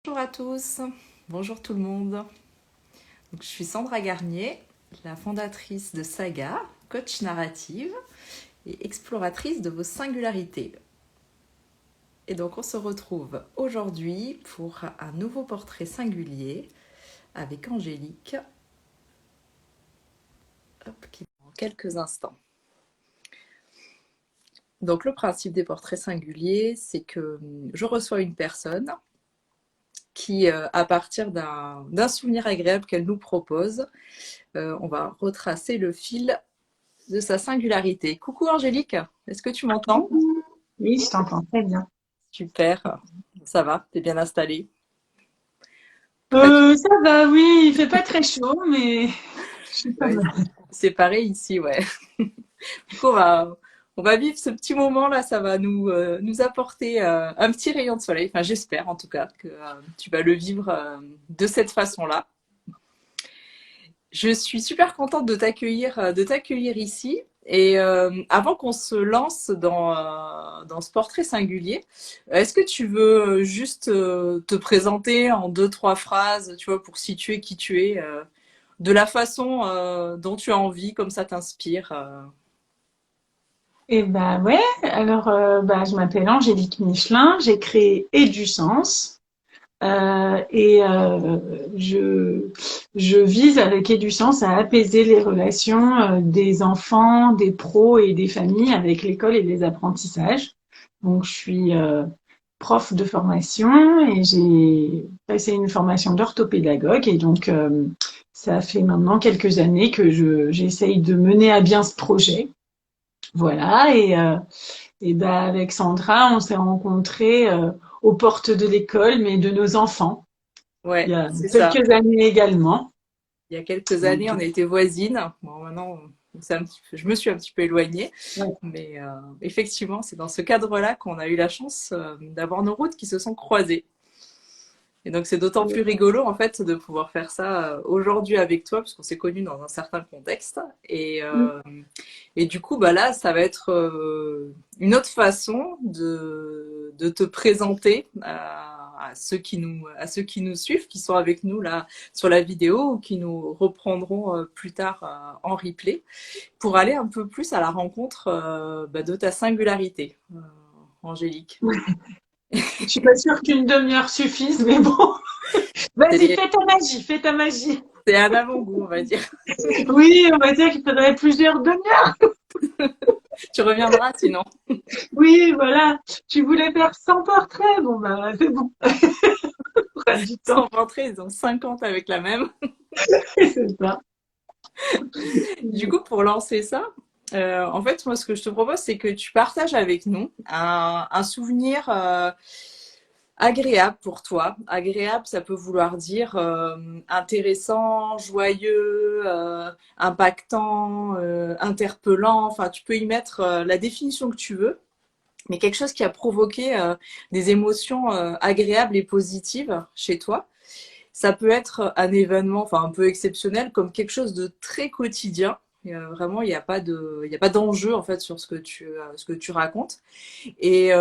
Bonjour à tous, bonjour tout le monde. Je suis Sandra Garnier, la fondatrice de Saga, coach narrative et exploratrice de vos singularités. Et donc on se retrouve aujourd'hui pour un nouveau portrait singulier avec Angélique, qui dans quelques instants. Donc le principe des portraits singuliers, c'est que je reçois une personne qui, à partir d'un souvenir agréable qu'elle nous propose, on va retracer le fil de sa singularité. Coucou Angélique, est-ce que tu m'entends? Oui, je t'entends très bien. Super, ça va, t'es bien installée? Prête? Ça va, oui, il fait pas très chaud, mais je suis pas Ouais, mal. c'est pareil ici, ouais. Du coup, on va vivre ce petit moment là, ça va nous apporter un petit rayon de soleil. Enfin, j'espère en tout cas que tu vas le vivre de cette façon-là. Je suis super contente de t'accueillir ici. Et avant qu'on se lance dans ce portrait singulier, est-ce que tu veux juste te présenter en deux, trois phrases, tu vois, pour situer qui tu es, de la façon dont tu as envie, comme ça t'inspire Et bah ouais, alors je m'appelle Angélique Michelin, j'ai créé Et du Sens. Et je vise avec Et du Sens à apaiser les relations des enfants, des pros et des familles avec l'école et les apprentissages. Donc je suis prof de formation et j'ai passé une formation d'orthopédagogue et donc ça fait maintenant quelques années que j'essaye de mener à bien ce projet. Voilà et ben avec Sandra, on s'est rencontrés aux portes de l'école, mais de nos enfants il y Ouais, a c'est ça. quelques années également. Il y a quelques Donc, années, on était voisines. Bon, maintenant, je me suis un petit peu éloignée. ouais. Mais effectivement, c'est dans ce cadre-là qu'on a eu la chance d'avoir nos routes qui se sont croisées. Et donc c'est d'autant plus rigolo en fait de pouvoir faire ça aujourd'hui avec toi, parce qu'on s'est connus dans un certain contexte. Et du coup, bah là, ça va être une autre façon de te présenter à ceux qui nous suivent, qui sont avec nous là sur la vidéo ou qui nous reprendront plus tard en replay, pour aller un peu plus à la rencontre de ta singularité, Angélique. Je suis pas sûre qu'une demi-heure suffise, mais bon, vas-y, C'est fais ta magie, fais ta magie. c'est un avant-goût, on va dire. Oui, on va dire qu'il faudrait plusieurs demi-heures. Tu reviendras sinon. Oui, voilà. Tu voulais faire 100 portraits, bon bah c'est bon, on aura du temps. Sans rentrer, ils ont 50 avec la même. C'est ça. Du coup, pour lancer ça, en fait, moi, ce que je te propose, c'est que tu partages avec nous un souvenir agréable pour toi. Agréable, ça peut vouloir dire intéressant, joyeux, impactant, interpellant. Enfin, tu peux y mettre la définition que tu veux, mais quelque chose qui a provoqué des émotions agréables et positives chez toi. Ça peut être un événement, enfin un peu exceptionnel, comme quelque chose de très quotidien. Vraiment, il y a pas d'enjeu en fait sur ce que tu racontes, et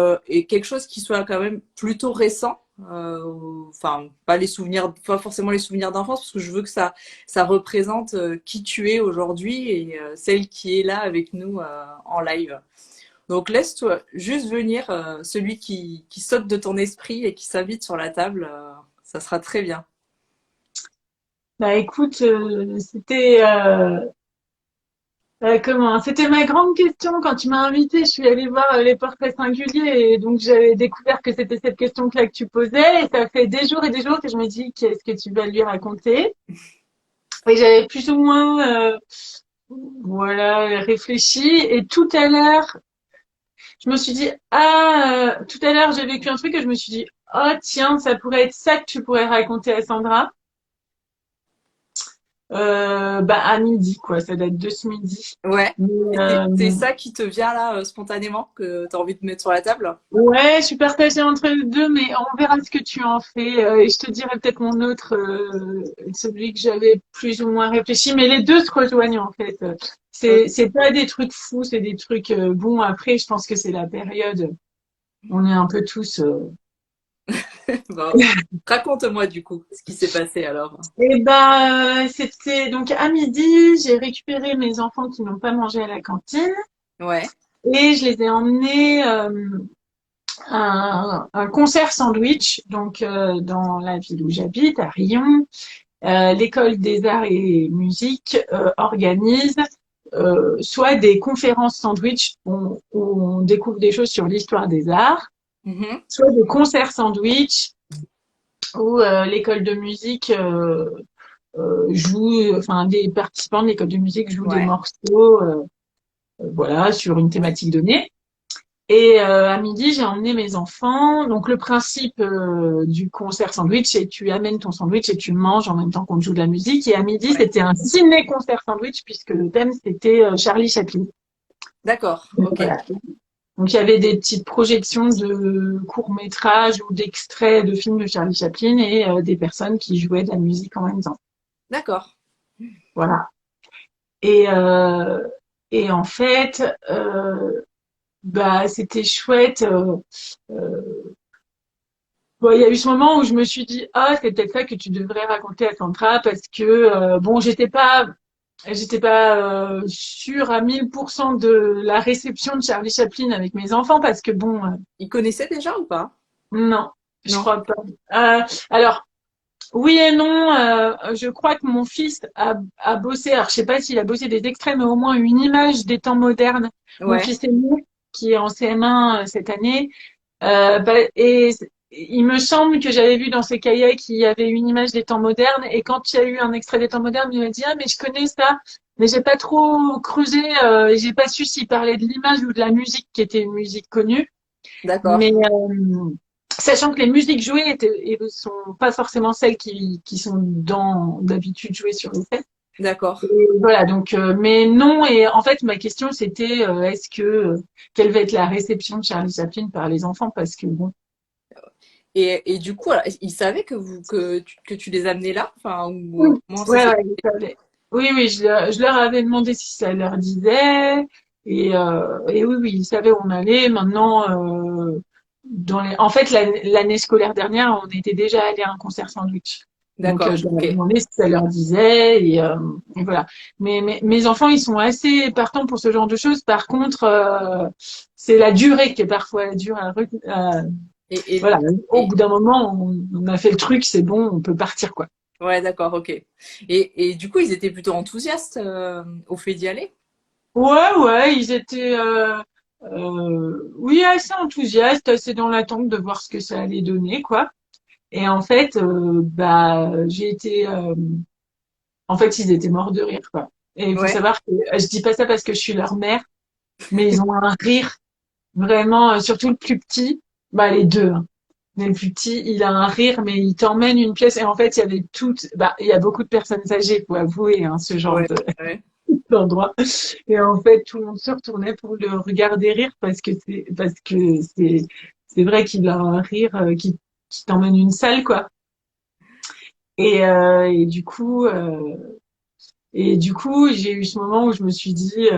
quelque chose qui soit quand même plutôt récent. Enfin, pas les souvenirs, pas forcément les souvenirs d'enfance, parce que je veux que ça représente qui tu es aujourd'hui et celle qui est là avec nous en live. Donc laisse-toi juste venir celui qui saute de ton esprit et qui s'invite sur la table, ça sera très bien. Bah écoute, c'était comment? C'était ma grande question quand tu m'as invitée. Je suis allée voir les portraits singuliers et donc j'avais découvert que c'était cette question-là que tu posais. Et ça fait des jours et des jours que je me dis qu'est-ce que tu vas lui raconter. Et j'avais plus ou moins voilà réfléchi. Et tout à l'heure, je me suis dit tout à l'heure j'ai vécu un truc et je me suis dit oh tiens ça pourrait être ça que tu pourrais raconter à Sandra. À midi quoi. Ça date de ce midi. Ouais. Mais, Et c'est ça qui te vient là spontanément que tu as envie de mettre sur la table? ouais, je suis partagée entre les deux, mais on verra ce que tu en fais. Et je te dirai peut-être mon autre, celui que j'avais plus ou moins réfléchi, mais les deux se rejoignent en fait. Ok. C'est pas des trucs fous, c'est des trucs bons. Après, je pense que c'est la période. On est un peu tous. Bon, raconte-moi du coup ce qui s'est passé alors. Et ben, c'était donc à midi, j'ai récupéré mes enfants qui n'ont pas mangé à la cantine Ouais. et je les ai emmenés à un concert sandwich, donc dans la ville où j'habite, à Rion. L'école des arts et musique organise soit des conférences sandwich où on découvre des choses sur l'histoire des arts, Mhm. soit des concerts sandwich où l'école de musique joue, enfin des participants de l'école de musique jouent des Ouais. morceaux, voilà, sur une thématique donnée. Et à midi, j'ai emmené mes enfants. Donc le principe du concert sandwich, c'est que tu amènes ton sandwich et tu manges en même temps qu'on joue de la musique. Et à midi, Ouais. c'était un ciné-concert sandwich puisque le thème c'était Charlie Chaplin. D'accord. Donc, Ok. voilà. Donc il y avait des petites projections de courts-métrages ou d'extraits de films de Charlie Chaplin et des personnes qui jouaient de la musique en même temps. D'accord. Voilà. Et, euh, et en fait, bah, c'était chouette. Bon, il y a eu ce moment où je me suis dit, ah, c'est peut-être ça que tu devrais raconter à Sandra parce que, bon, j'étais pas sûre à 1000% de la réception de Charlie Chaplin avec mes enfants parce que, bon, Ils connaissaient déjà ou pas? non, je Non. crois pas. Alors, oui et non, je crois que mon fils a bossé, alors je sais pas s'il a bossé des extraits, mais au moins une image des temps modernes. Mon Ouais. fils aîné, qui est en CM1 cette année, et il me semble que j'avais vu dans ses cahiers qu'il y avait une image des temps modernes, et quand il y a eu un extrait des temps modernes, il m'a dit, ah, mais je connais ça, mais j'ai pas trop creusé, et j'ai pas su s'il parlait de l'image ou de la musique, qui était une musique connue. D'accord. Mais sachant que les musiques jouées et sont pas forcément celles qui sont dans d'habitude jouées sur les scènes. D'accord. Et voilà, donc mais non, et en fait ma question c'était est-ce que quelle va être la réception de Charlie Chaplin par les enfants parce que bon. Et du coup, alors, ils savaient que tu les amenais là? Enfin, ou Oui, comment ça ouais, s'est ouais, ils savaient. Oui, oui, je leur avais demandé si ça leur disait. Et oui, oui, ils savaient où on allait. Maintenant, en fait, l'année scolaire dernière, on était déjà allé à un concert sandwich. Donc, D'accord, je leur ok. avais demandé si ça leur disait. Et voilà. Mais mes enfants, ils sont assez partants pour ce genre de choses. Par contre, c'est la durée qui est parfois dure Et, et, voilà. Au et- bout d'un moment, on a fait le truc, c'est bon, on peut partir, quoi. ouais, d'accord, ok. Et du coup, ils étaient plutôt enthousiastes au fait d'y aller? Ouais, ouais, ils étaient, oui, assez enthousiastes, assez dans l'attente de voir ce que ça allait donner, quoi. Et en fait, bah, en fait, ils étaient morts de rire, quoi. Et il faut Ouais. savoir que, je dis pas ça parce que je suis leur mère, mais ils ont un rire vraiment, surtout le plus petit, bah, les deux, hein. Mais le plus petit, il a un rire, mais il t'emmène une pièce. Et en fait, il y avait bah, il y a beaucoup de personnes âgées, faut avouer, hein, ce genre Ouais, ouais. d'endroit. Et en fait, tout le monde se retournait pour le regarder rire parce que c'est vrai qu'il a un rire qui t'emmène une salle, quoi. Et, euh, et du coup, euh, et du coup, j'ai eu ce moment où je me suis dit,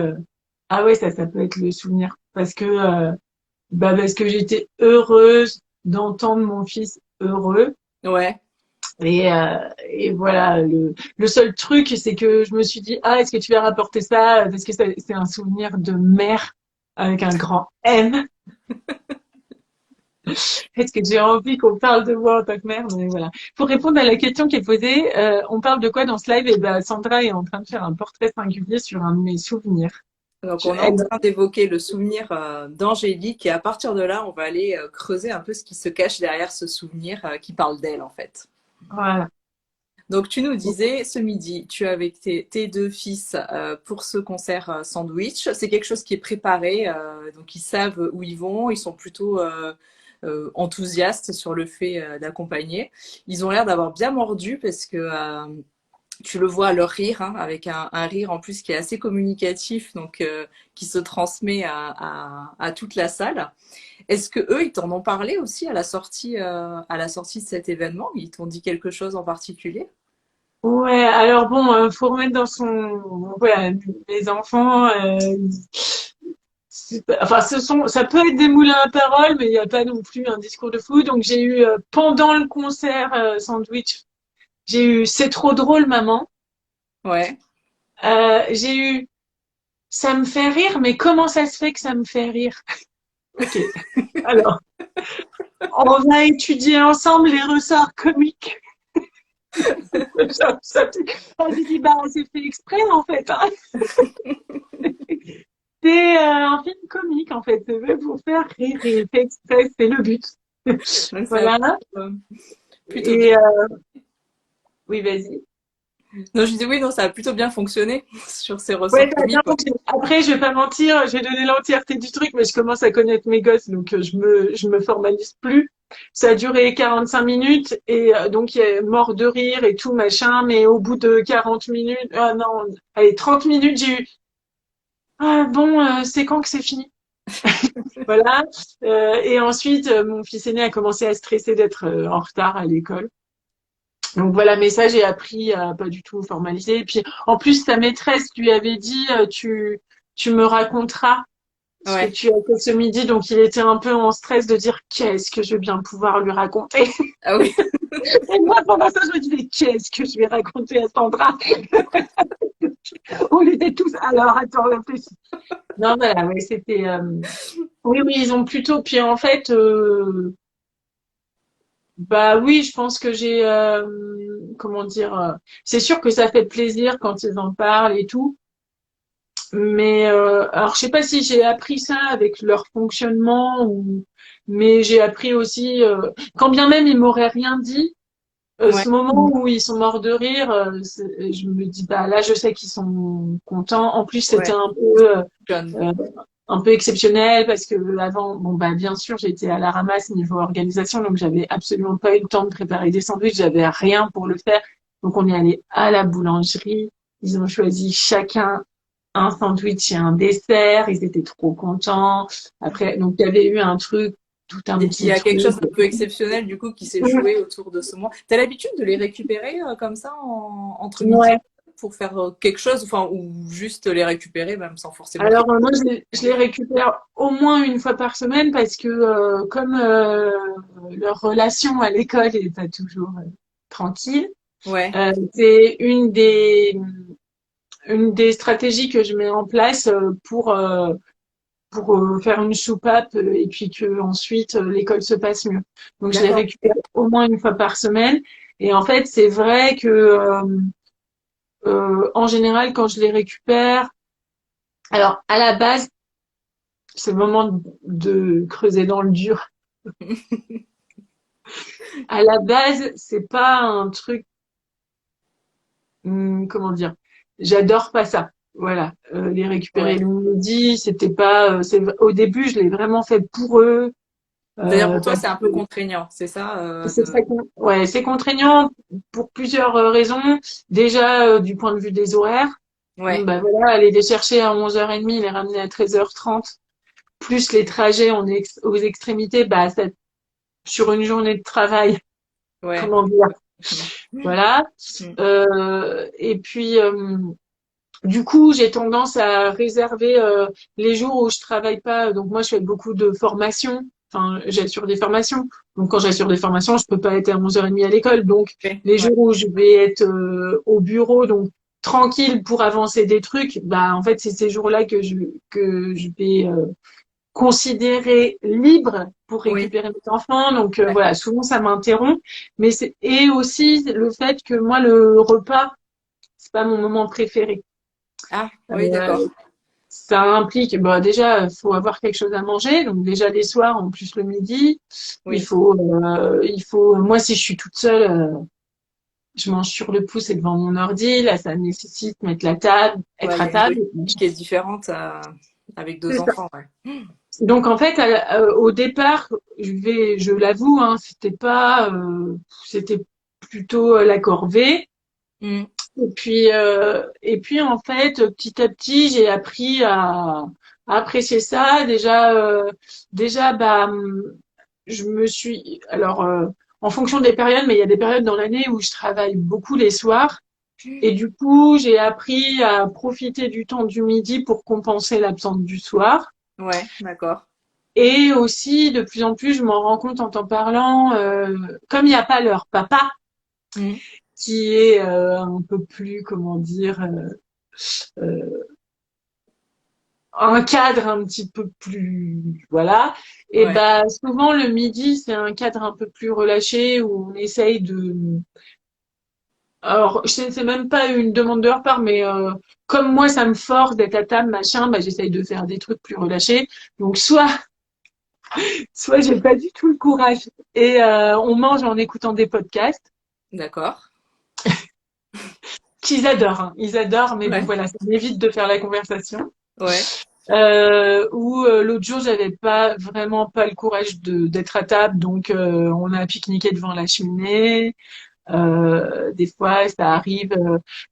ah ouais, ça peut être le souvenir. Parce que j'étais heureuse d'entendre mon fils heureux. Ouais. Et voilà, le seul truc, c'est que je me suis dit, ah, est-ce que tu vas rapporter ça? Parce que c'est un souvenir de mère avec un grand M. Est-ce que j'ai envie qu'on parle de moi en tant que mère? Mais voilà. Pour répondre à la question qui est posée, on parle de quoi dans ce live? Et ben, Sandra est en train de faire un portrait singulier sur un de mes souvenirs. Donc, Je- on est en elle- train d'évoquer le souvenir d'Angélique et à partir de là, on va aller creuser un peu ce qui se cache derrière ce souvenir qui parle d'elle, en fait. voilà. Donc, tu nous disais, ce midi, tu es avec tes deux fils pour ce concert sandwich. C'est quelque chose qui est préparé, donc ils savent où ils vont, ils sont plutôt enthousiastes sur le fait d'accompagner. Ils ont l'air d'avoir bien mordu parce que tu le vois à leur rire, hein, avec un rire en plus qui est assez communicatif, donc qui se transmet à toute la salle. Est-ce que eux, ils t'en ont parlé aussi à la sortie de cet événement? Ils t'ont dit quelque chose en particulier? Ouais, alors bon, faut remettre dans son, voilà, les enfants, enfin, ça peut être des moulins à parole, mais il n'y a pas non plus un discours de fou. Donc, j'ai eu, pendant le concert Sandwich, j'ai eu C'est trop drôle, maman. Ouais. J'ai eu Ça me fait rire, mais comment ça se fait que ça me fait rire? Ok. Alors, on va étudier ensemble les ressorts comiques. J'ai dit, bah, c'est fait exprès, en fait, hein. C'est un film comique, en fait. C'est fait pour faire rire et fait exprès, c'est le but. Donc, ça a Voilà. euh, plutôt bien. Et, oui, vas-y. Non, je disais oui, non, ça a plutôt bien fonctionné sur ces Ouais, ressorts ça a bien comiques, quoi. fonctionné. Après, je vais pas mentir, j'ai donné l'entièreté du truc, mais je commence à connaître mes gosses, donc je me formalise plus. Ça a duré 45 minutes et donc il est mort de rire et tout machin, mais au bout de 40 minutes, ah non, allez, 30 minutes, j'ai eu ah bon, c'est quand que c'est fini? Voilà. Et ensuite, mon fils aîné a commencé à stresser d'être en retard à l'école. Donc voilà, mais ça, j'ai appris à pas du tout formaliser. Et puis, en plus, sa maîtresse lui avait dit, tu me raconteras ce que Ouais. tu as fait ce midi. Donc, il était un peu en stress de dire, qu'est-ce que je vais bien pouvoir lui raconter? Ah oui. Et moi, pendant ça, je me disais, qu'est-ce que je vais raconter à Sandra? On était tous, alors, attends, réfléchis. Non, voilà, ouais, c'était, oui, oui, ils ont plutôt, puis en fait, bah oui, je pense que j'ai, comment dire, c'est sûr que ça fait plaisir quand ils en parlent et tout, mais alors je sais pas si j'ai appris ça avec leur fonctionnement ou, mais j'ai appris aussi, quand bien même ils m'auraient rien dit, Ouais. ce moment où ils sont morts de rire, je me dis bah là je sais qu'ils sont contents. En plus c'était Ouais. John. euh, un peu exceptionnel parce que avant, bon bah bien sûr, j'étais à la ramasse niveau organisation, donc j'avais absolument pas eu le temps de préparer des sandwichs, j'avais rien pour le faire. Donc on est allé à la boulangerie, ils ont choisi chacun un sandwich et un dessert, ils étaient trop contents. Après, donc il y avait eu un truc, tout un Il y petit a quelque truc. chose d'un peu exceptionnel du coup qui s'est joué autour de ce mois. T'as l'habitude de les récupérer comme ça entre midi Ouais. pour faire quelque chose, enfin, ou juste les récupérer même sans forcément Alors moi je les payer. récupère au moins une fois par semaine parce que comme leur relation à l'école est pas toujours tranquille. Ouais, C'est une des stratégies que je mets en place pour faire une soupape et puis que ensuite l'école se passe mieux. Donc je les d'accord. récupère au moins une fois par semaine. Et en fait, c'est vrai que en général, quand je les récupère, alors à la base, c'est le moment de creuser dans le dur. À la base, c'est pas un truc, comment dire, j'adore pas ça. Voilà, les récupérer Ouais. le midi, c'était pas, au début, je l'ai vraiment fait pour eux, C'est-à-dire pour toi, parce c'est un que peu contraignant, c'est ça c'est ouais, c'est contraignant pour plusieurs raisons. Déjà, du point de vue des horaires, Ouais, bah voilà, aller les chercher à 11h30, les ramener à 13h30, plus les trajets aux extrémités, bah ça, sur une journée de travail, ouais. comment dire, Mm. voilà. Et puis du coup, j'ai tendance à réserver les jours où je travaille pas. Donc moi, je fais beaucoup de formations. Enfin, j'assure des formations. Donc quand j'assure des formations, je peux pas être à 11h30 à l'école. Donc Ouais, les ouais, jours où je vais être au bureau, donc tranquille pour avancer des trucs, bah en fait c'est ces jours-là que je vais considérer libre pour oui, récupérer mes enfants. Donc d'accord. voilà, souvent ça m'interrompt. Mais c'est et aussi le fait que moi le repas, c'est pas mon moment préféré. Ah, oui, d'accord. Euh, Ça implique, bah déjà, faut avoir quelque chose à manger. Donc déjà les soirs, en plus le midi, Oui, moi si je suis toute seule, je mange sur le pouce et devant mon ordi. Là, ça nécessite mettre la table, ouais, être il y à a une table. logique qui est différente avec deux C'est ça. enfants, ouais. Donc en fait, au départ, je l'avoue, hein, c'était plutôt la corvée. Mm. Et puis en fait, petit à petit, j'ai appris à apprécier ça. Déjà, bah, je me suis, alors, en fonction des périodes, mais il y a des périodes dans l'année où je travaille beaucoup les soirs. Et du coup, j'ai appris à profiter du temps du midi pour compenser l'absence du soir. Ouais, d'accord. Et aussi, de plus en plus, je m'en rends compte en t'en parlant, comme il n'y a pas leur papa, Mm. qui est un peu plus, comment dire, euh, un cadre un petit peu plus, voilà. Et Ouais, bah souvent le midi, c'est un cadre un peu plus relâché où on essaye de. Alors, c'est même pas une demande de leur part, mais comme moi, ça me force d'être à table, machin, bah j'essaye de faire des trucs plus relâchés. Donc soit j'ai pas du tout le courage et on mange en écoutant des podcasts d'accord. qu'ils adorent, hein. Ils adorent, mais bon Ouais, voilà, ça m'évite de faire la conversation. ouais. Ou l'autre jour, j'avais pas vraiment pas le courage de d'être à table, donc on a pique-niqué devant la cheminée. Des fois, ça arrive.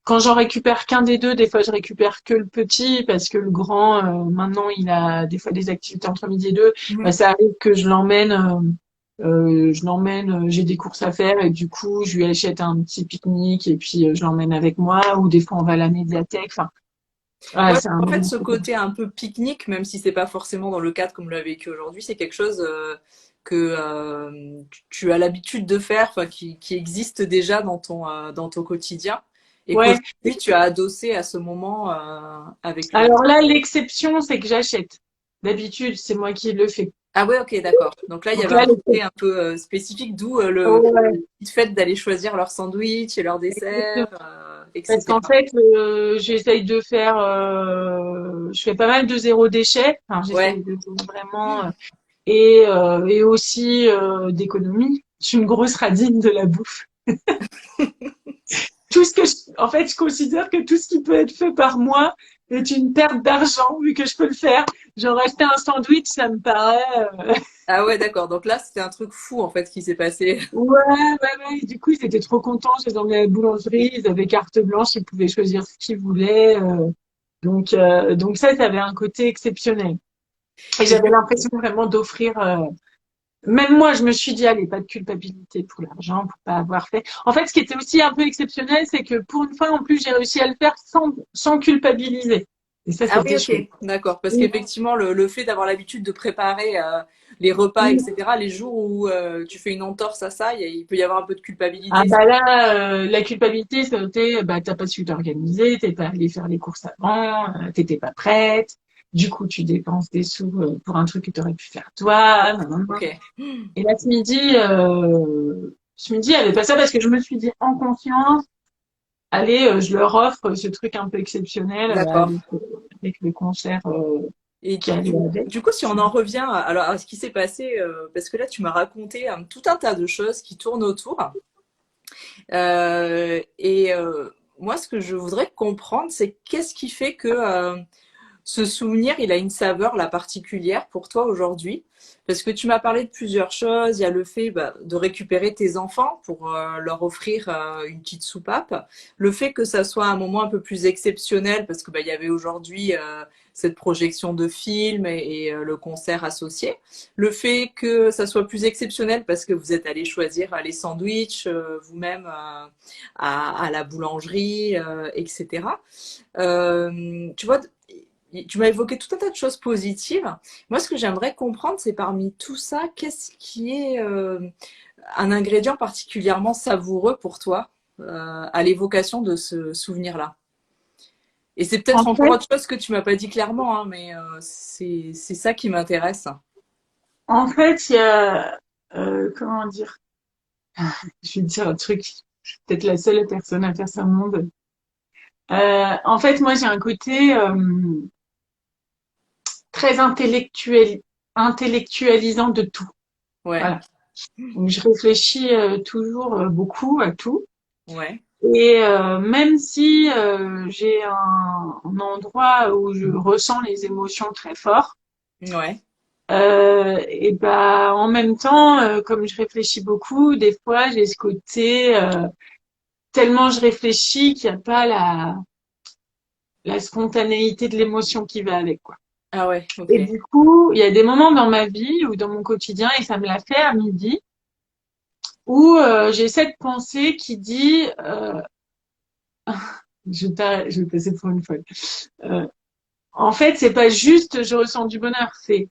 Quand j'en récupère qu'un des deux, des fois je récupère que le petit parce que le grand, maintenant, il a des fois des activités entre midi et deux. Bah, Mhm. ça arrive que je l'emmène. J'ai des courses à faire et du coup, je lui achète un petit pique-nique et puis je l'emmène avec moi. Ou des fois, on va à la médiathèque. Enfin, voilà, Ouais, c'est un en fait, moment. ce côté un peu pique-nique, même si c'est pas forcément dans le cadre comme on l'a vécu aujourd'hui, c'est quelque chose que tu as l'habitude de faire, enfin, qui existe déjà dans ton quotidien, et Ouais. qu'aujourd'hui tu as adossé à ce moment avec lui. Alors là, l'exception, c'est que j'achète. D'habitude, c'est moi qui le fais. Ah ouais, ok, d'accord. Donc là, il y Donc avait là, un côté un peu spécifique, d'où ouais, le fait d'aller choisir leur sandwich et leur dessert, exactement. Parce qu'en etc. fait, j'essaye de faire, je fais pas mal de zéro déchet. Enfin, Ouais, j'essaye de vraiment, et aussi d'économie. Je suis une grosse radine de la bouffe. En fait, je considère que tout ce qui peut être fait par moi est une perte d'argent vu que je peux le faire. Genre acheter un sandwich, ça me paraît. ah ouais, d'accord. Donc là, c'était un truc fou en fait qui s'est passé. Ouais, ouais, ouais. Du coup, ils étaient trop contents. Je les emmenais à la boulangerie. Ils avaient carte blanche. Ils pouvaient choisir ce qu'ils voulaient. Donc ça avait un côté exceptionnel. Et Et j'avais l'impression vraiment d'offrir. Même moi, je me suis dit, allez, pas de culpabilité pour l'argent, pour pas avoir fait. En fait, ce qui était aussi un peu exceptionnel, c'est que pour une fois, en plus, j'ai réussi à le faire sans culpabiliser. Et ça, Ah oui, c'était ok, chouette. d'accord. Parce Mm, qu'effectivement, le fait d'avoir l'habitude de préparer les repas, mm. etc., les jours où tu fais une entorse à ça, il peut y avoir un peu de Ah culpabilité. bah là, la culpabilité, c'était bah t'as pas su t'organiser, t'es pas allé faire les courses avant, t'étais pas prête. Du coup, tu dépenses des sous pour un truc que t'aurais pu faire toi. Nan, nan, nan. Ok. Et là, ce midi, il y avait pas ça parce que je me suis dit en conscience, allez, je leur offre ce truc un peu exceptionnel D'accord. avec le concert Et qui allait avec. du coup, si on en revient alors, à ce qui s'est passé, parce que là, tu m'as raconté tout un tas de choses qui tournent autour. Et moi, ce que je voudrais comprendre, c'est qu'est-ce qui fait que ce souvenir, il a une saveur là particulière pour toi aujourd'hui? Parce que tu m'as parlé de plusieurs choses. Il y a le fait de récupérer tes enfants pour leur offrir une petite soupape. Le fait que ça soit un moment un peu plus exceptionnel parce que il y avait aujourd'hui cette projection de film et le concert associé. Le fait que ça soit plus exceptionnel parce que vous êtes allé choisir les sandwichs vous-même à la boulangerie, etc. Tu vois, tu m'as évoqué tout un tas de choses positives. Moi, ce que j'aimerais comprendre, c'est parmi tout ça, qu'est-ce qui est un ingrédient particulièrement savoureux pour toi à l'évocation de ce souvenir-là? Et c'est En peut-être encore fait, autre chose que tu m'as pas dit clairement, hein, mais c'est ça qui m'intéresse. il y a, comment dire, je vais te dire un truc, je suis peut-être la seule personne à faire ça au monde. En fait, moi, j'ai un côté très intellectualisant de tout. Ouais, Voilà. Donc, je réfléchis toujours beaucoup à tout. ouais, Et même si j'ai un endroit où je ressens les émotions très fort, ouais. et ben en même temps, comme je réfléchis beaucoup, des fois j'ai ce côté tellement je réfléchis qu'il n'y a pas la spontanéité de l'émotion qui va avec, quoi. Ah ouais, ok. Et du coup, il y a des moments dans ma vie ou dans mon quotidien, et ça me l'a fait à midi, où j'ai cette pensée qui dit, je vais passer pour une folle. en fait, c'est pas juste je ressens du bonheur, c'est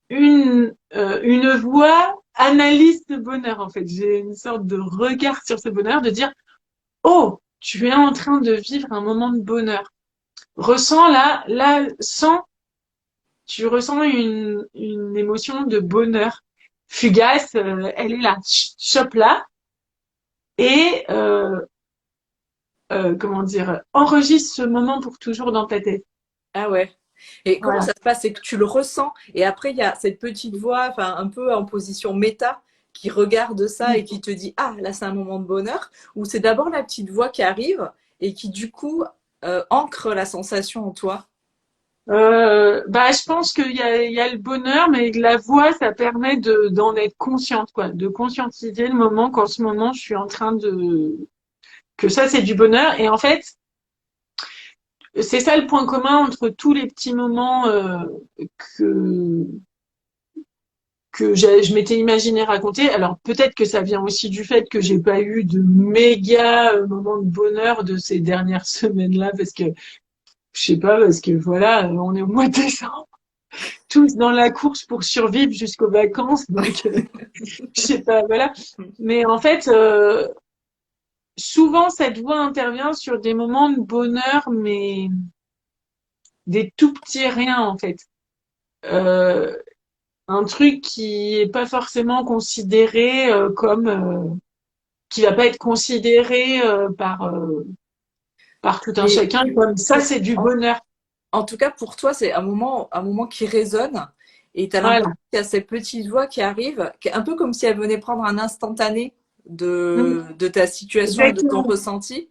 une voix analyse de bonheur, en fait. J'ai une sorte de regard sur ce bonheur, de dire, oh, tu es en train de vivre un moment de bonheur. Ressens là, sens, tu ressens une émotion de bonheur fugace, elle est là, chope là, et comment dire, enregistre ce moment pour toujours dans ta tête. Ah ouais. Et comment Voilà. ça se passe? C'est que tu le ressens et après il y a cette petite voix, enfin un peu en position méta, qui regarde ça et qui te dit ah là c'est un moment de bonheur. Ou c'est d'abord la petite voix qui arrive et qui du coup ancre la sensation en toi. Bah, je pense qu'il y a le bonheur, mais la voix, ça permet d'en être consciente, quoi, de conscientiser le moment qu'en ce moment, je suis en train que ça, c'est du bonheur. Et en fait, c'est ça le point commun entre tous les petits moments que je m'étais imaginé raconter. Alors peut-être que ça vient aussi du fait que j'ai pas eu de méga moments de bonheur de ces dernières semaines-là, parce que je sais pas, parce que voilà, on est au mois de décembre, tous dans la course pour survivre jusqu'aux vacances, donc je sais pas, voilà. Mais en fait, souvent cette voix intervient sur des moments de bonheur, mais des tout petits riens en fait. Euh, un truc qui est pas forcément considéré comme qui va pas être considéré par tout un Mais chacun comme ça, c'est du en, bonheur. en tout cas pour toi c'est un moment qui résonne et tu as l'impression Voilà. qu'il y a cette petite voix qui arrive, qui est un peu comme si elle venait prendre un instantané Mm. de ta situation et de ton Exactement. ressenti.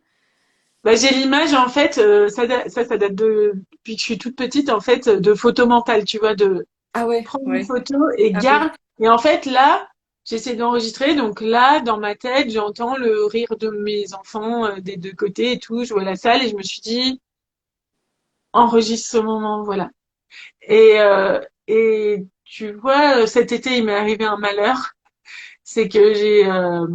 Bah, j'ai l'image, en fait, ça date depuis que je suis toute petite, en fait, de photo mentale, tu vois, de Ah ouais, prendre une ouais. photo et Ah oui. garde. Et en fait, là, j'essaie d'enregistrer. Donc là, dans ma tête, j'entends le rire de mes enfants des deux côtés et tout. Je vois la salle et je me suis dit, enregistre ce moment, voilà. Et tu vois, cet été, il m'est arrivé un malheur. C'est que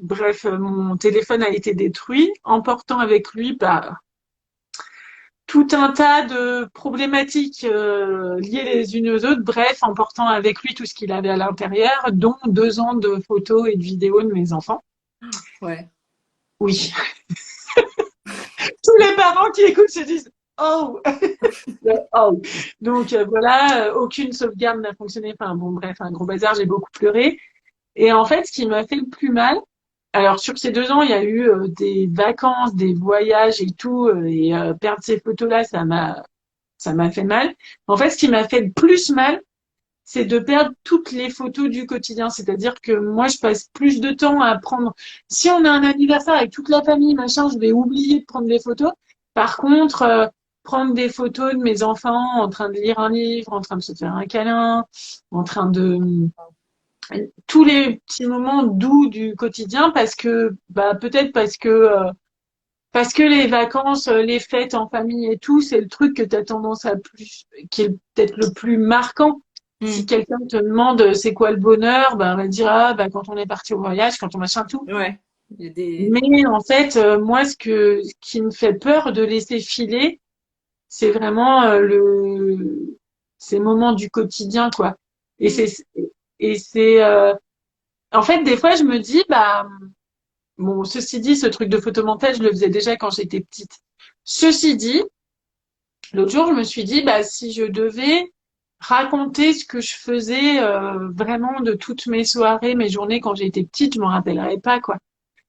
bref, mon téléphone a été détruit, emportant avec lui, bah, tout un tas de problématiques liées les unes aux autres, bref, emportant avec lui tout ce qu'il avait à l'intérieur, dont 2 ans de photos et de vidéos de mes enfants. Ouais. Oui, tous les parents qui écoutent se disent Oh! Oh! Donc voilà, aucune sauvegarde n'a fonctionné. Enfin bon, bref, un gros bazar, j'ai beaucoup pleuré. Et en fait, ce qui m'a fait le plus mal, alors sur ces 2 ans, il y a eu des vacances, des voyages et tout, et perdre ces photos-là, ça m'a fait mal. En fait, ce qui m'a fait le plus mal, c'est de perdre toutes les photos du quotidien. C'est-à-dire que moi, je passe plus de temps à prendre. Si on a un anniversaire avec toute la famille, machin, je vais oublier de prendre des photos. Par contre, prendre des photos de mes enfants en train de lire un livre, en train de se faire un câlin, en train de tous les petits moments doux du quotidien, parce que bah peut-être parce que les vacances, les fêtes en famille et tout, c'est le truc que tu as tendance à plus, qui est peut-être le plus marquant. Si Hmm. quelqu'un te demande c'est quoi le bonheur, ben on va dire ah bah quand on est parti au voyage, quand on machin tout. Ouais. Il y a des... Mais en fait, moi ce qui me fait peur de laisser filer, c'est vraiment ces moments du quotidien quoi. Et c'est en fait des fois je me dis bah bon ceci dit ce truc de photomontage je le faisais déjà quand j'étais petite. Ceci dit, l'autre jour, je me suis dit, bah, si je devais raconter ce que je faisais vraiment de toutes mes soirées, mes journées quand j'étais petite, je m'en rappellerais pas, quoi.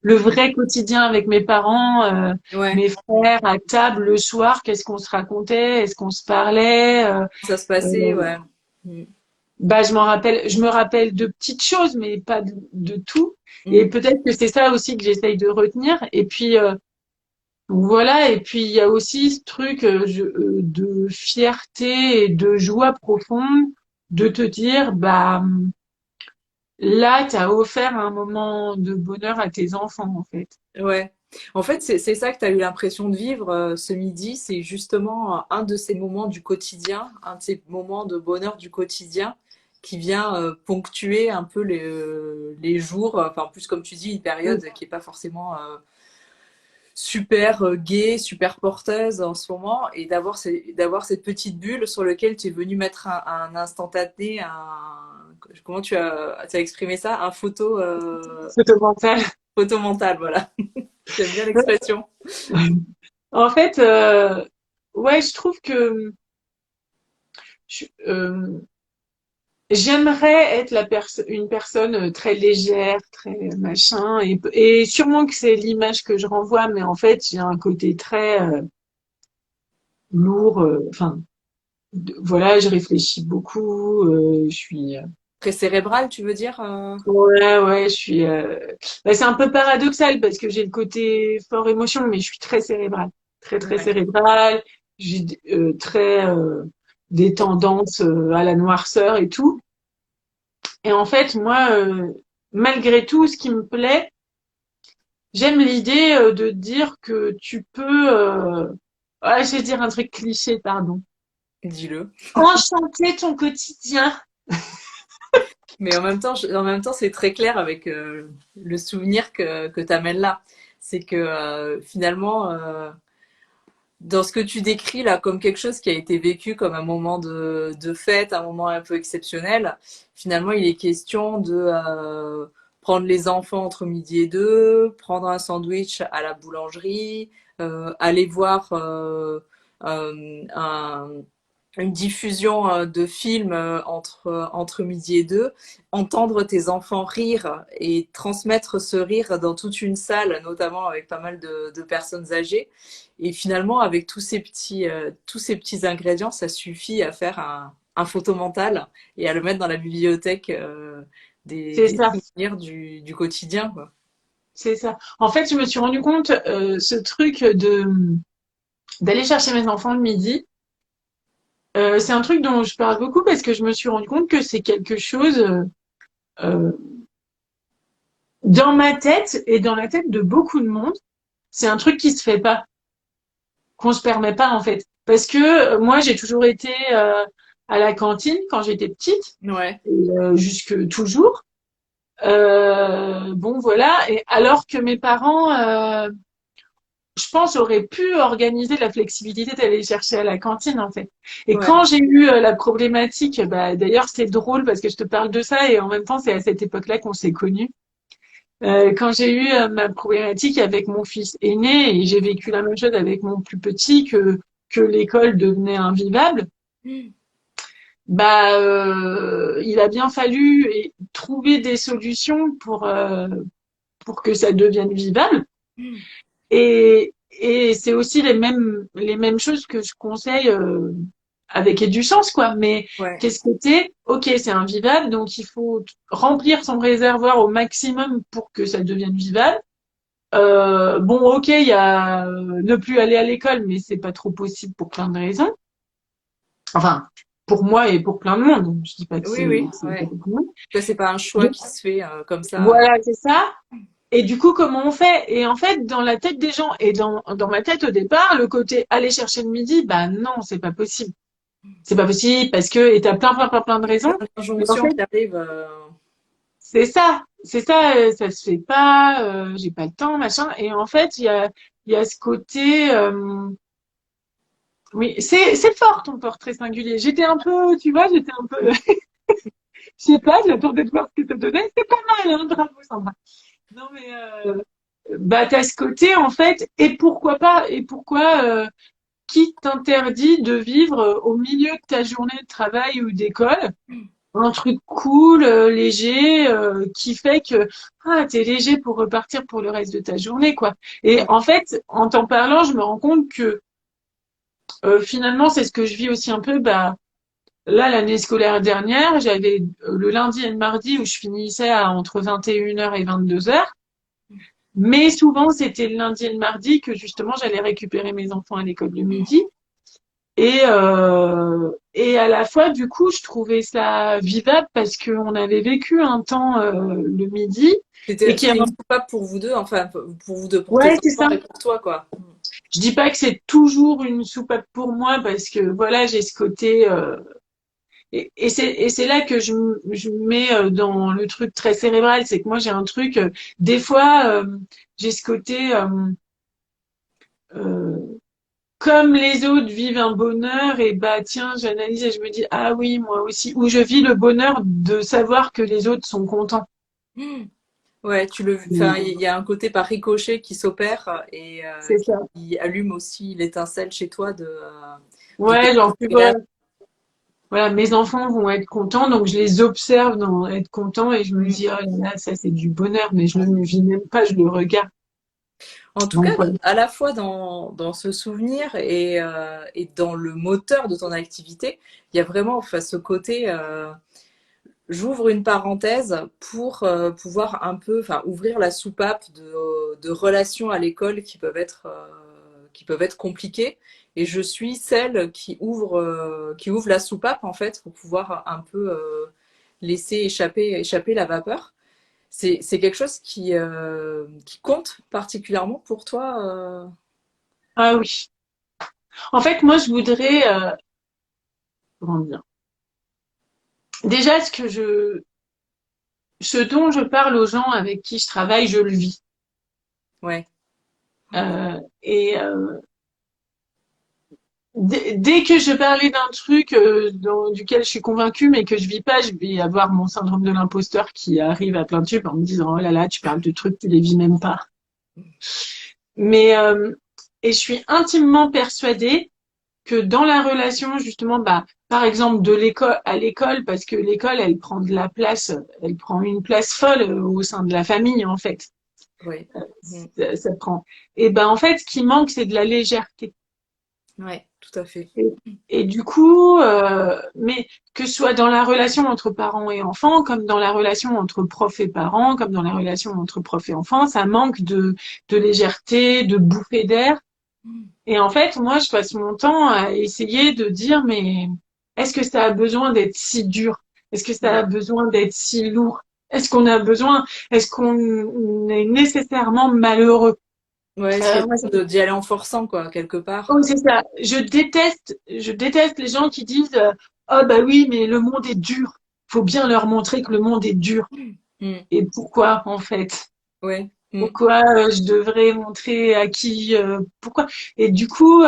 Le vrai quotidien avec mes parents, Ouais. mes frères à table le soir, qu'est-ce qu'on se racontait, est-ce qu'on se parlait, Ça se passait, euh, ouais. Hmm. bah, je me rappelle de petites choses, mais pas de tout. Et Hmm. peut-être que c'est ça aussi que j'essaye de retenir. Et puis, voilà, et puis il y a aussi ce truc de fierté et de joie profonde de te dire, bah là, tu as offert un moment de bonheur à tes enfants, en fait. Ouais. En fait, c'est ça que tu as eu l'impression de vivre ce midi. C'est justement un de ces moments du quotidien, un de ces moments de bonheur du quotidien qui vient ponctuer un peu les jours. Enfin, en plus, comme tu dis, une période qui est pas forcément super gaie, super porteuse en ce moment, et d'avoir cette petite bulle sur laquelle tu es venu mettre un instantané, comment tu as exprimé ça? Un Photomental. photo mental, voilà. J'aime bien l'expression. En fait, ouais, je trouve que je- euh, j'aimerais être une personne très légère, très machin, et sûrement que c'est l'image que je renvoie, mais en fait, j'ai un côté très lourd. Enfin, voilà, je réfléchis beaucoup. Je suis, Très cérébral, tu veux dire? ouais, ouais, je suis. Bah, c'est un peu paradoxal parce que j'ai le côté fort émotion, mais je suis très cérébrale, très très Ouais. cérébrale. J'ai très des tendances à la noirceur et tout. Et en fait, moi, malgré tout, ce qui me plaît, j'aime l'idée de dire que tu peux, ouais, je vais dire un truc cliché, pardon, Dis-le. enchanter ton quotidien. Mais en même temps, c'est très clair avec le souvenir que tu amènes là. C'est que finalement, dans ce que tu décris là comme quelque chose qui a été vécu comme un moment de fête, un moment un peu exceptionnel, finalement, il est question de prendre les enfants entre midi et deux, prendre un sandwich à la boulangerie, aller voir un une diffusion de films entre midi et deux, entendre tes enfants rire et transmettre ce rire dans toute une salle, notamment avec pas mal de personnes âgées. Et finalement, avec tous ces petits ingrédients, ça suffit à faire un photo mental et à le mettre dans la bibliothèque C'est des ça, souvenirs du quotidien, quoi. c'est ça. En fait, je me suis rendu compte, ce truc de d'aller chercher mes enfants le midi. C'est un truc dont je parle beaucoup parce que je me suis rendu compte que c'est quelque chose euh, dans ma tête et dans la tête de beaucoup de monde. C'est un truc qui se fait pas, qu'on se permet pas en fait. Parce que moi, j'ai toujours été à la cantine quand j'étais petite, Ouais, et, jusque toujours. Bon, voilà. Et alors que mes parents, je pense, auraient pu organiser la flexibilité d'aller chercher à la cantine en fait. Et ouais, quand j'ai eu la problématique, bah, d'ailleurs c'est drôle parce que je te parle de ça et en même temps c'est à cette époque-là qu'on s'est connus. Quand j'ai eu ma problématique avec mon fils aîné et j'ai vécu la même chose avec mon plus petit que l'école devenait invivable, bah il a bien fallu trouver des solutions pour que ça devienne vivable. Et c'est aussi les mêmes choses que je conseille avec Educhance, quoi. Mais ouais. qu'est-ce que c'est? Ok, c'est invivable, donc il faut remplir son réservoir au maximum pour que ça devienne vivable. Bon, ok, il y a ne plus aller à l'école, mais c'est pas trop possible pour plein de raisons. Enfin, pour moi et pour plein de monde. Je dis pas que Oui, oui, c'est pas ouais. pour tout le monde. Ça, c'est pas un choix Donc, qui se fait comme ça. voilà, c'est ça. Et du coup, comment on fait? Et en fait, dans la tête des gens et dans ma tête au départ, le côté aller chercher le midi, bah non, c'est pas possible. C'est pas possible parce que, et t'as plein de raisons. Plein Mais en d'injonctions fait, qui arrivent. c'est ça, ça se fait pas, j'ai pas le temps, machin. Et en fait, il y a ce côté, oui, c'est fort ton portrait singulier. J'étais un peu, tu vois, j'étais un peu, je sais pas, j'attendais de voir ce que ça donnait. C'est pas mal, hein, bravo, Sandra. Non, mais, bah, t'as ce côté, en fait, et pourquoi pas, et pourquoi, qui t'interdit de vivre au milieu de ta journée de travail ou d'école un truc cool, léger, qui fait que t'es léger pour repartir pour le reste de ta journée, quoi. Et en fait, en t'en parlant, je me rends compte que finalement, c'est ce que je vis aussi un peu. Bah, là, l'année scolaire dernière, j'avais le lundi et le mardi où je finissais à entre 21h et 22h. Mais souvent, c'était le lundi et le mardi que justement, j'allais récupérer mes enfants à l'école le midi. Et à la fois, du coup, je trouvais ça vivable parce qu'on avait vécu un temps le midi et qui a... C'était une soupape pour vous deux, enfin pour vous deux, pour tes Ouais, c'est ça. enfants et pour toi, quoi. Je dis pas que c'est toujours une soupape pour moi parce que voilà, j'ai ce côté et c'est là que je me mets dans le truc très cérébral, c'est que moi j'ai un truc des fois j'ai ce côté euh, comme les autres vivent un bonheur, et bah tiens, j'analyse et je me dis ah oui, moi aussi, ou je vis le bonheur de savoir que les autres sont contents. Ouais, enfin, il y a un côté par ricochet qui s'opère et C'est ça. qui allume aussi l'étincelle chez toi de quelque Ouais, chose genre tu vois, d'agréable. voilà, mes enfants vont être contents, donc je les observe dans être contents et je me Mm. dis oh là là, ça c'est du bonheur, mais je le vis même pas, je le regarde. En tout cas, Donc voilà. à la fois dans ce souvenir et dans le moteur de ton activité, il y a vraiment enfin, ce côté, j'ouvre une parenthèse pour pouvoir un peu, enfin, ouvrir la soupape de relations à l'école qui peuvent être compliquées. Et je suis celle qui ouvre la soupape, en fait, pour pouvoir un peu laisser échapper la vapeur. C'est quelque chose qui compte particulièrement pour toi. Ah oui. En fait, moi je voudrais comment dire. Déjà, ce dont je parle aux gens avec qui je travaille, je le vis. Ouais. Et dès que je parlais d'un truc duquel je suis convaincue, mais que je vis pas, je vais avoir mon syndrome de l'imposteur qui arrive à plein tube en me disant oh là là, tu parles de trucs, tu les vis même pas. Mais et je suis intimement persuadée que dans la relation justement, bah par exemple de l'école à l'école, parce que l'école elle prend de la place, elle prend une place folle au sein de la famille en fait. Ouais. Mm. Ça prend. Et ben en fait, ce qui manque, c'est de la légèreté. Ouais, tout à fait. Et, et du coup, mais que ce soit dans la relation entre parents et enfants, comme dans la relation entre prof et parents, comme dans la relation entre prof et enfants, ça manque de légèreté, de bouffée d'air. Et en fait, moi, je passe mon temps à essayer de dire, mais est-ce que ça a besoin d'être si dur? Est-ce que ça Mm. a besoin d'être si lourd? Est-ce qu'on est nécessairement malheureux? Ouais, est-ce qu'il y a Moi, besoin d'y aller en forçant, quoi, quelque part? oui, c'est ça. Je déteste les gens qui disent oh bah oui, mais le monde est dur. Faut bien leur montrer que le monde est dur. Mm. Et pourquoi en fait? Ouais. Mm. Pourquoi je devrais montrer à qui pourquoi? Et du coup,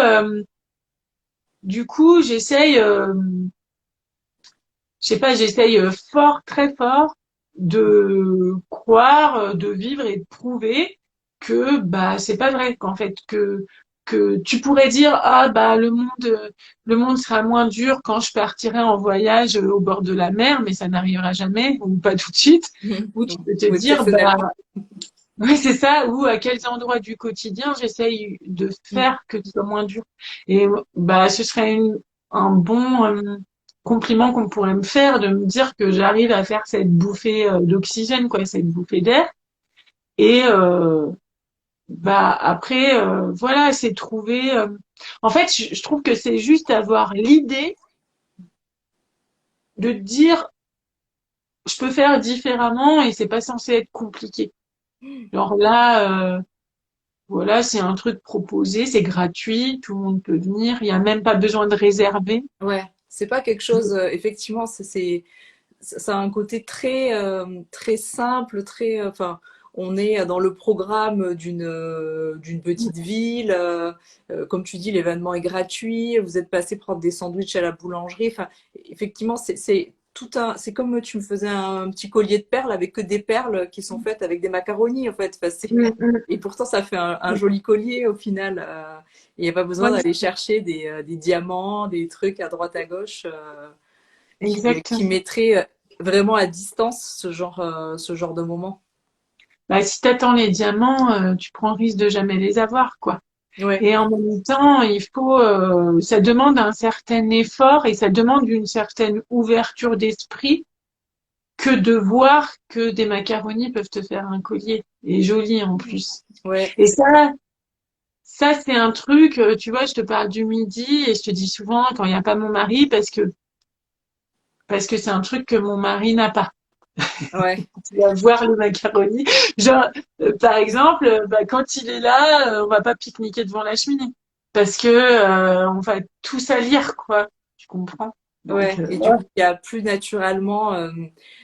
je sais pas, j'essaye fort, très fort de croire, de vivre et de prouver que bah c'est pas vrai qu'en fait que tu pourrais dire ah bah le monde sera moins dur quand je partirai en voyage au bord de la mer, mais ça n'arrivera jamais ou pas tout de suite. Ou tu peux te Oui, dire bah exceptionnellement. oui c'est ça, ou à quels endroits du quotidien j'essaye de Mm. faire que ce soit moins dur. Et bah ce serait un bon compliment qu'on pourrait me faire de me dire que j'arrive à faire cette bouffée d'oxygène, quoi, cette bouffée d'air. Et bah après, voilà, c'est trouver. En fait, je trouve que c'est juste avoir l'idée de dire je peux faire différemment et c'est pas censé être compliqué. Genre là, voilà, c'est un truc proposé, c'est gratuit, tout le monde peut venir, il y a même pas besoin de réserver. Ouais, c'est pas quelque chose, effectivement, ça a un côté très simple, enfin, on est dans le programme d'une petite ville, comme tu dis, l'événement est gratuit, vous êtes passé prendre des sandwichs à la boulangerie, enfin, effectivement, c'est comme tu me faisais un petit collier de perles avec que des perles qui sont faites avec des macaronis, en fait, enfin, Mm, mm. et pourtant, ça fait un joli collier au final. Il n'y a pas besoin Ouais, d'aller chercher des diamants, des trucs à droite à gauche qui exactement. mettraient vraiment à distance ce genre de moment. Bah, si t'attends les diamants, tu prends le risque de jamais les avoir, quoi. Ouais, Et en même temps, ça demande un certain effort et ça demande une certaine ouverture d'esprit que de voir que des macaronis peuvent te faire un collier et joli en plus. ouais, Et ça c'est un truc, tu vois, je te parle du midi et je te dis souvent quand il n'y a pas mon mari parce que c'est un truc que mon mari n'a pas. ouais. Tu vas voir les macaronis. Genre, par exemple, bah, quand il est là, on va pas pique-niquer devant la cheminée. Parce que on va tout salir, quoi. Tu comprends? Donc, Ouais. Et du voilà. coup, il y a plus naturellement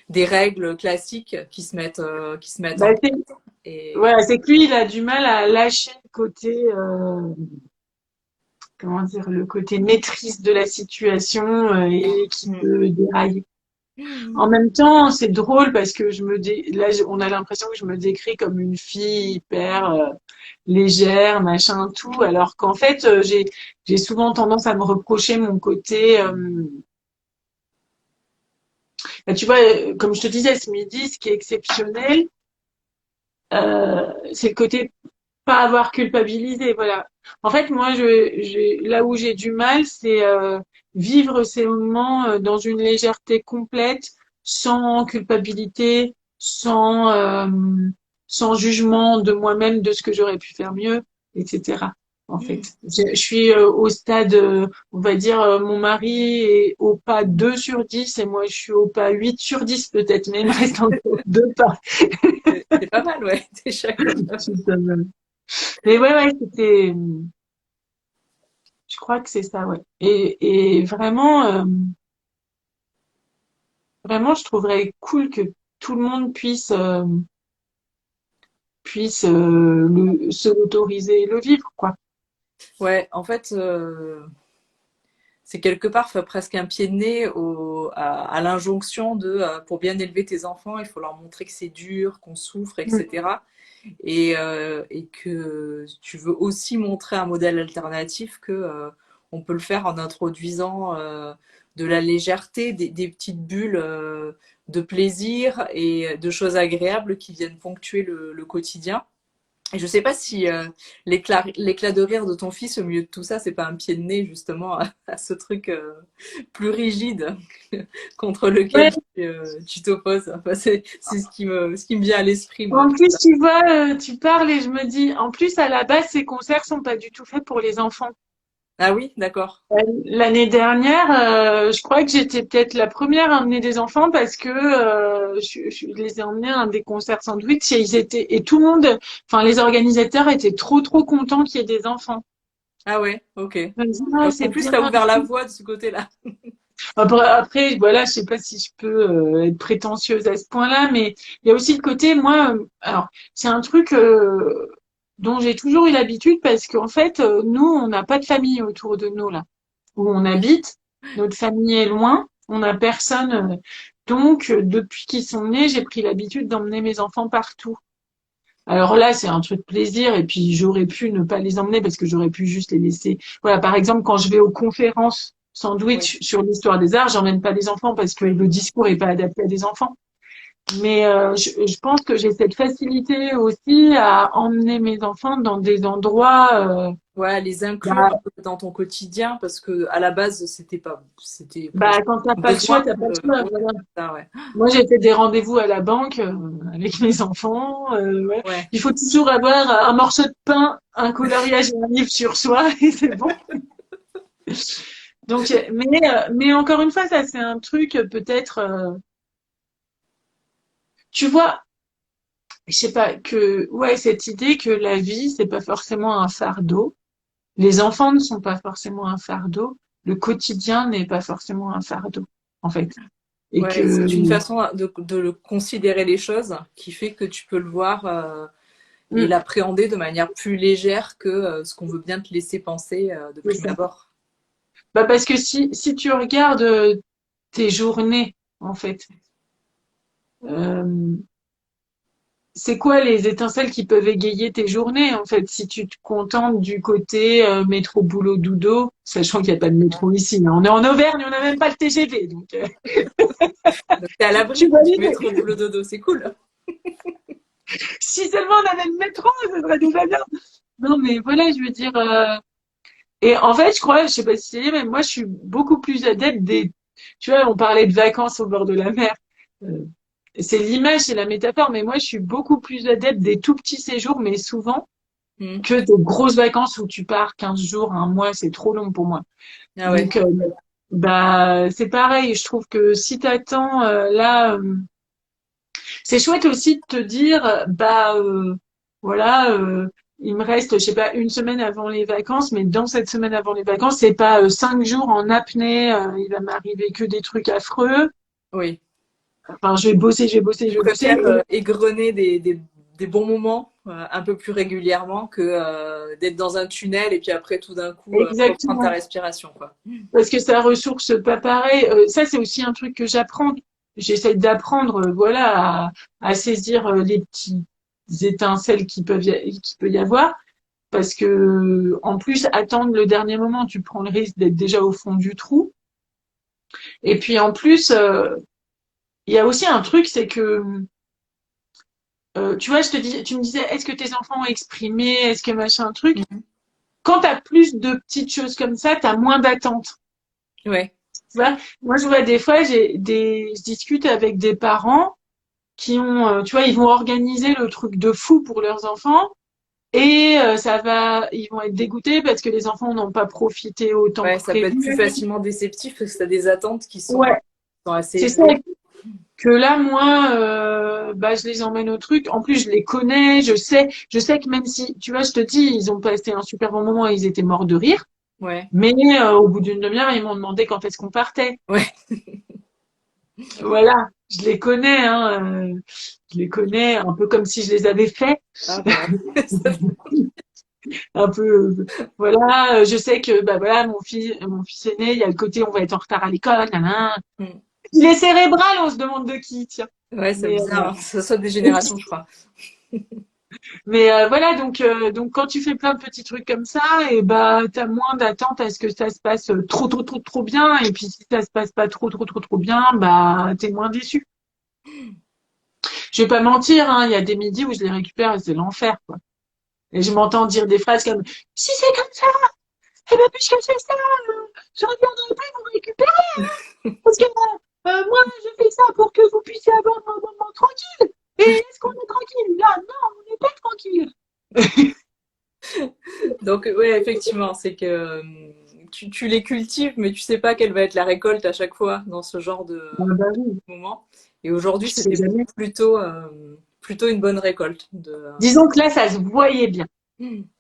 des règles classiques qui se mettent Bah, en place. Et voilà, c'est que lui, il a du mal à lâcher le côté, comment dire, le côté maîtrise de la situation et qui Mm. peut dérailler. En Mm. même temps, c'est drôle parce que là, on a l'impression que je me décris comme une fille hyper légère, machin, tout, alors qu'en fait, j'ai souvent tendance à me reprocher mon côté, bah, tu vois, comme je te disais ce midi, ce qui est exceptionnel, c'est le côté pas avoir culpabilisé, voilà. En fait, moi, là où j'ai du mal, c'est vivre ces moments dans une légèreté complète, sans culpabilité, sans jugement de moi-même, de ce que j'aurais pu faire mieux, etc. En fait, je suis au stade, on va dire, mon mari est au pas 2 sur 10 et moi, je suis au pas 8 sur 10 peut-être, mais il me reste encore 2 pas. C'est pas mal, ouais, déjà quand même. Mais ouais, je crois que c'est ça, ouais. Et vraiment, vraiment, je trouverais cool que tout le monde puisse se l'autoriser et le vivre, quoi. Ouais, en fait, c'est quelque part presque un pied de nez à l'injonction pour bien élever tes enfants, il faut leur montrer que c'est dur, qu'on souffre, Mm. etc. Et que tu veux aussi montrer un modèle alternatif que on peut le faire en introduisant de la légèreté, des petites bulles de plaisir et de choses agréables qui viennent ponctuer le quotidien. Et je sais pas si l'éclat de rire de ton fils au milieu de tout ça, c'est pas un pied de nez justement à ce truc plus rigide contre lequel Ouais. tu t'opposes. Enfin, c'est ce qui me vient à l'esprit, moi. En plus, tu vois, tu parles et je me dis, en plus, à la base, ces concerts sont pas du tout faits pour les enfants. Ah oui, d'accord. L'année dernière, je crois que j'étais peut-être la première à emmener des enfants parce que je les ai emmenés à un des concerts sandwich et et tout le monde, enfin les organisateurs étaient trop contents qu'il y ait des enfants. Ah ouais, ok. Je me dis, ah, Donc c'est en plus, bien. tu as ouvert la voie de ce côté-là. Après, voilà, je sais pas si je peux être prétentieuse à ce point-là, mais il y a aussi le côté, moi, alors c'est un truc dont j'ai toujours eu l'habitude parce qu'en fait, nous, on n'a pas de famille autour de nous là où on habite. Notre famille est loin, on n'a personne. Donc, depuis qu'ils sont nés, j'ai pris l'habitude d'emmener mes enfants partout. Alors là, c'est un truc plaisir et puis j'aurais pu ne pas les emmener parce que j'aurais pu juste les laisser. Voilà, par exemple, quand je vais aux conférences Oui. sandwich sur l'histoire des arts, j'emmène pas les enfants parce que le discours est pas adapté à des enfants. Mais je pense que j'ai cette facilité aussi à emmener mes enfants dans des endroits. Ouais, les inclure Bah, un peu dans ton quotidien parce que à la base, c'était presque quand t'as un pas le choix, besoin. t'as pas le choix. Ouais, Voilà. ça, ouais. Moi, j'ai fait des rendez-vous à la banque avec mes enfants. Ouais. Ouais. Il faut toujours avoir un morceau de pain, un coloriage et un livre sur soi, et c'est bon. Donc, mais encore une fois, ça, c'est un truc peut-être, tu vois, je sais pas, ouais, cette idée que la vie, c'est pas forcément un fardeau. Les enfants ne sont pas forcément un fardeau. Le quotidien n'est pas forcément un fardeau, en fait. Et Ouais, que, c'est une façon de considérer les choses qui fait que tu peux le voir et mm, l'appréhender de manière plus légère que ce qu'on veut bien te laisser penser de c'est prime ça. abord. Bah, parce que si tu regardes tes journées, en fait, euh, c'est quoi les étincelles qui peuvent égayer tes journées, en fait, si tu te contentes du côté métro, boulot, dodo, sachant qu'il n'y a pas de métro ici, hein. On est en Auvergne, on n'a même pas le TGV, donc Donc t'es à tu l'abri vois du l'idée. métro boulot dodo, c'est cool. Si seulement on avait le métro, ce serait déjà bien. Non, mais voilà, je veux dire. Et en fait, je crois, je sais pas si c'est, mais moi, je suis beaucoup plus adepte des. Tu vois, on parlait de vacances au bord de la mer. Euh, c'est l'image, c'est la métaphore, mais moi, je suis beaucoup plus adepte des tout petits séjours, mais souvent, Hmm. que des grosses vacances où tu pars 15 jours, un mois, c'est trop long pour moi. Ah ouais. Donc, bah, c'est pareil. Je trouve que si t'attends, c'est chouette aussi de te dire, bah, voilà. il me reste, je sais pas, une semaine avant les vacances, mais dans cette semaine avant les vacances, c'est pas 5 jours en apnée, il va m'arriver que des trucs affreux. Oui. Enfin, je vais bosser, je vais bosser, Tu je vais bosser. préfères égrener des bons moments un peu plus régulièrement que d'être dans un tunnel et puis après tout d'un coup reprendre ta Exactement. respiration, quoi. Parce que ça ressource pas pareil. Ça, c'est aussi un truc que j'apprends. J'essaie d'apprendre, voilà, à saisir les petits étincelles qui peut y avoir. Parce que, en plus, attendre le dernier moment, tu prends le risque d'être déjà au fond du trou. Et puis, en plus, il y a aussi un truc, c'est que, tu vois, tu me disais, est-ce que tes enfants ont exprimé, est-ce que machin truc? Mhm. Quand t'as plus de petites choses comme ça, t'as moins d'attente. Ouais, Tu vois, moi, je vois des fois, je discute avec des parents qui ont, tu vois, ils vont organiser le truc de fou pour leurs enfants et ils vont être dégoûtés parce que les enfants n'ont pas profité autant ouais, que ça peut être plus prévu. facilement déceptif parce que tu as des attentes Ouais, sont assez c'est ça. élevées. Que là, moi, bah, je les emmène au truc. En plus, je les connais, je sais que même si, tu vois, je te dis, ils ont passé un super bon moment, ils étaient morts de rire. Ouais, Mais au bout d'une demi-heure, ils m'ont demandé quand est-ce qu'on partait. ouais. Voilà, je les connais, hein, je les connais un peu comme si je les avais faits, Ah bah, un peu, voilà. Je sais que bah voilà, mon fils aîné, il y a le côté on va être en retard à l'école, nanana. hmm. Il est cérébral, on se demande de qui, tiens. Ouais, c'est Mais bizarre, hein. Ça saute des générations, je crois. voilà, donc quand tu fais plein de petits trucs comme ça, et bah t'as moins d'attente à ce que ça se passe trop bien. Et puis si ça se passe pas trop bien, bah t'es moins déçu. Je vais pas mentir, hein, il y a des midis où je les récupère et c'est l'enfer, quoi. Et je m'entends dire des phrases comme si c'est comme ça, eh ben puisque c'est ça, je reviendrai pas vous récupérer, parce que moi je fais ça pour que vous puissiez avoir un moment tranquille. Et est-ce qu'on est tranquille? Là, non, on n'est pas tranquille. Donc, ouais, effectivement, c'est que tu les cultives, mais tu sais pas quelle va être la récolte à chaque fois dans ce genre de Ah bah oui, moment. Et aujourd'hui, je sais c'était jamais. plutôt une bonne récolte Disons que là, ça se voyait bien.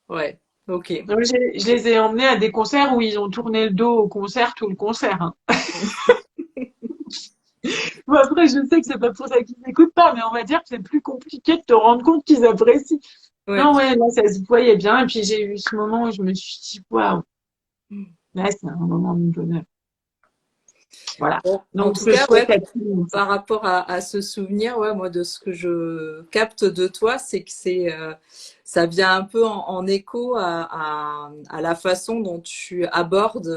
ouais, ok. Donc, je les ai emmenés à des concerts où ils ont tourné le dos au concert tout le concert. Hein. Bon, après, je sais que c'est pas pour ça qu'ils n'écoutent pas, mais on va dire que c'est plus compliqué de te rendre compte qu'ils apprécient. Ouais. Non, ouais, là, ça se voyait bien. Et puis, j'ai eu ce moment où je me suis dit, waouh, là, c'est un moment de bonheur. Voilà. Bon, en Donc, tout je cas, souhaite ouais, à tout le monde ça. par rapport à ce souvenir, ouais, moi, de ce que je capte de toi, c'est que ça vient un peu en écho à la façon dont tu abordes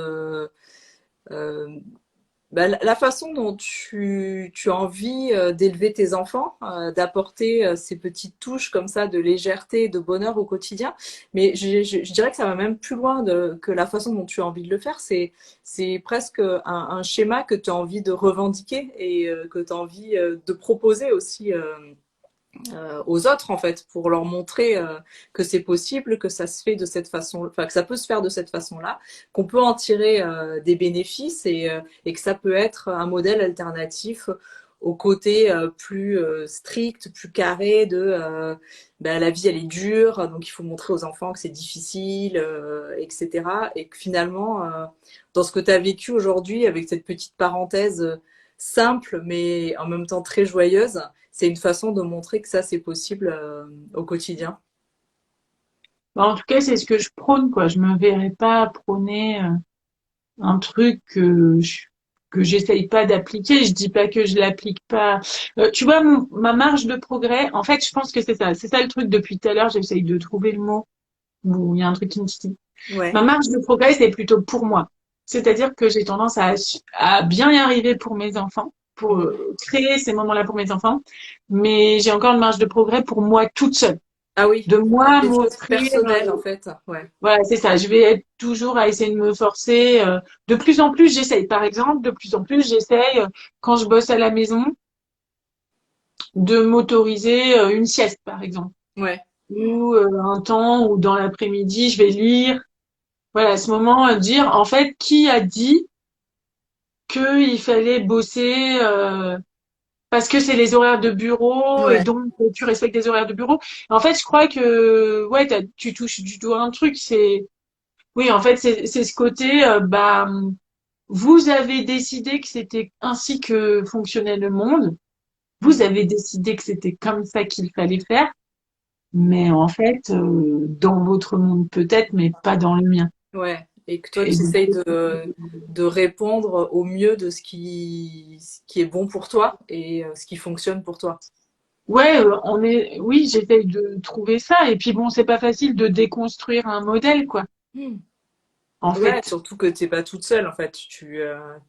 euh, bah, la façon dont tu as envie d'élever tes enfants, d'apporter ces petites touches comme ça de légèreté et de bonheur au quotidien. Mais je dirais que ça va même plus loin que la façon dont tu as envie de le faire. C'est presque un schéma que tu as envie de revendiquer et que tu as envie de proposer aussi aux autres en fait pour leur montrer que c'est possible, que ça se fait de cette façon, enfin que ça peut se faire de cette façon-là, qu'on peut en tirer des bénéfices et que ça peut être un modèle alternatif au côté plus strict, plus carré de ben, la vie elle est dure, donc il faut montrer aux enfants que c'est difficile, etc. Et que finalement, dans ce que tu as vécu aujourd'hui, avec cette petite parenthèse simple mais en même temps très joyeuse, c'est une façon de montrer que ça, c'est possible au quotidien. Bah, en tout cas, c'est ce que je prône, quoi. Je me verrais pas prôner un truc que j'essaye pas d'appliquer. Je dis pas que je l'applique pas. Tu vois, ma marge de progrès, en fait, je pense que c'est ça. C'est ça le truc depuis tout à l'heure. J'essaye de trouver le mot où il y a un truc qui me titille. Ouais. Ma marge de progrès, c'est plutôt pour moi. C'est-à-dire que j'ai tendance à bien y arriver pour mes enfants, pour Mhm. créer ces moments-là pour mes enfants. Mais j'ai encore une marge de progrès pour moi toute seule. Ah oui, De moi des choses m'offrir personnelles en fait. Ouais. voilà, c'est ça. Je vais être toujours à essayer de me forcer. De plus en plus, j'essaye. Par exemple, de plus en plus, j'essaye, quand je bosse à la maison, de m'autoriser une sieste, par exemple. Ouais. Ou un temps où dans l'après-midi, je vais lire. Voilà, à ce moment, dire, en fait, qui a dit qu'il fallait bosser parce que c'est les horaires de bureau et Ouais. donc tu respectes les horaires de bureau. En fait, je crois que ouais, tu touches du doigt un truc, c'est oui, en fait, c'est ce côté bah vous avez décidé que c'était ainsi que fonctionnait le monde. Vous Mm. avez décidé que c'était comme ça qu'il fallait faire, mais en fait, dans votre monde peut-être, mais pas dans le mien. Ouais. Et que toi, Et tu du essayes coup, de répondre au mieux de ce qui est bon pour toi et ce qui fonctionne pour toi. ouais, oui, j'essaye de trouver ça. Et puis bon, c'est pas facile de déconstruire un modèle, quoi. Mm. En Ouais, fait, surtout que t'es pas toute seule, en fait. Tu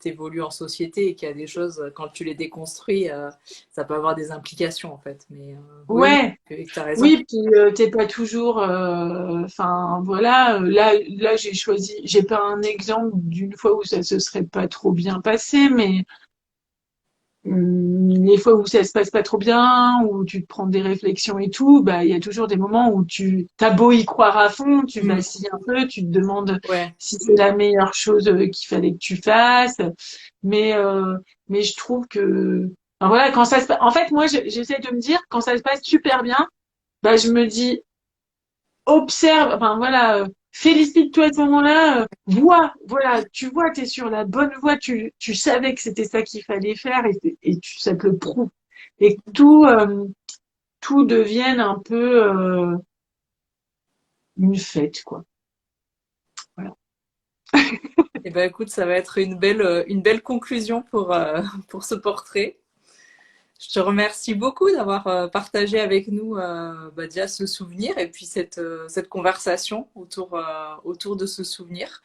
évolues en société et qu'il y a des choses, quand tu les déconstruis, ça peut avoir des implications, en fait. Mais oui, oui, ouais, tu as raison. oui, puis t'es pas toujours. Enfin, voilà. Là, j'ai pas un exemple d'une fois où ça se serait pas trop bien passé, mais les fois où ça se passe pas trop bien, où tu te prends des réflexions et tout, bah il y a toujours des moments où tu t'as beau y croire à fond, tu Mm. vacilles un peu, tu te demandes Ouais, si c'est la meilleure chose qu'il fallait que tu fasses. Mais mais je trouve que enfin, voilà quand ça se passe, en fait moi j'essaie de me dire quand ça se passe super bien, bah je me dis observe, enfin voilà, félicite-toi à ce moment-là, vois, voilà, tu vois, t'es sur la bonne voie, tu savais que c'était ça qu'il fallait faire ça te le prouve. Et que tout devienne un peu une fête, quoi. Voilà. et ben écoute, ça va être une belle conclusion pour ce portrait. Je te remercie beaucoup d'avoir partagé avec nous bah, déjà ce souvenir et puis cette conversation autour de ce souvenir.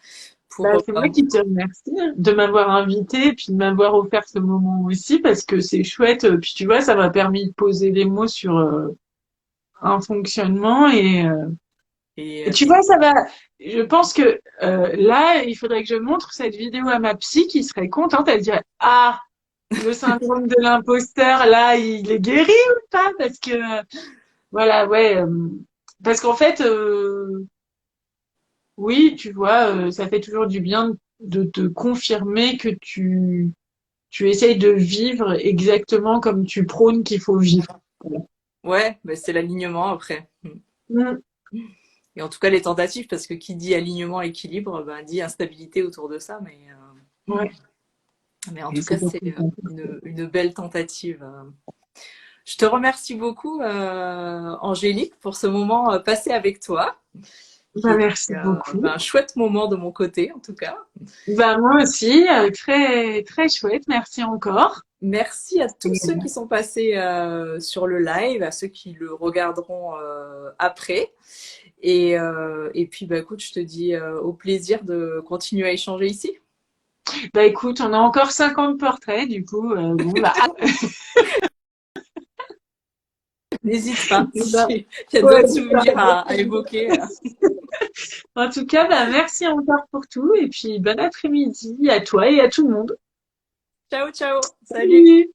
Bah, Pour, c'est moi qui te remercie de m'avoir invité et puis de m'avoir offert ce moment aussi parce que c'est chouette. Puis tu vois, ça m'a permis de poser les mots sur un fonctionnement et tu vois, ça va. Je pense que là, il faudrait que je montre cette vidéo à ma psy qui serait contente. Elle dirait, ah, le syndrome de l'imposteur, là, il est guéri ou pas? Parce que, voilà, ouais. Parce qu'en fait, oui, tu vois, ça fait toujours du bien de te confirmer que tu essayes de vivre exactement comme tu prônes qu'il faut vivre. Voilà. ouais, bah, c'est l'alignement après. Mm. Et en tout cas, les tentatives, parce que qui dit alignement, équilibre, ben, dit instabilité autour de ça. Ouais. Mais en Et tout cas, c'est pour c'est ça. une belle tentative. Je te remercie beaucoup, Angélique, pour ce moment passé avec toi, qui Bah, était merci beaucoup. ben, un chouette moment de mon côté, en tout cas. Bah, moi aussi, très, très chouette. Merci encore. Merci à tous ceux qui sont passés sur le live, à ceux qui le regarderont après. Et puis, bah, écoute, je te dis au plaisir de continuer à échanger ici. Bah, écoute, on a encore 50 portraits, du coup, bon, bah, N'hésite pas, bah, s'il y a ouais, d'autres souvenirs à évoquer. en tout cas, bah, merci encore pour tout et puis bon après-midi à toi et à tout le monde. Ciao, ciao, salut! Salut!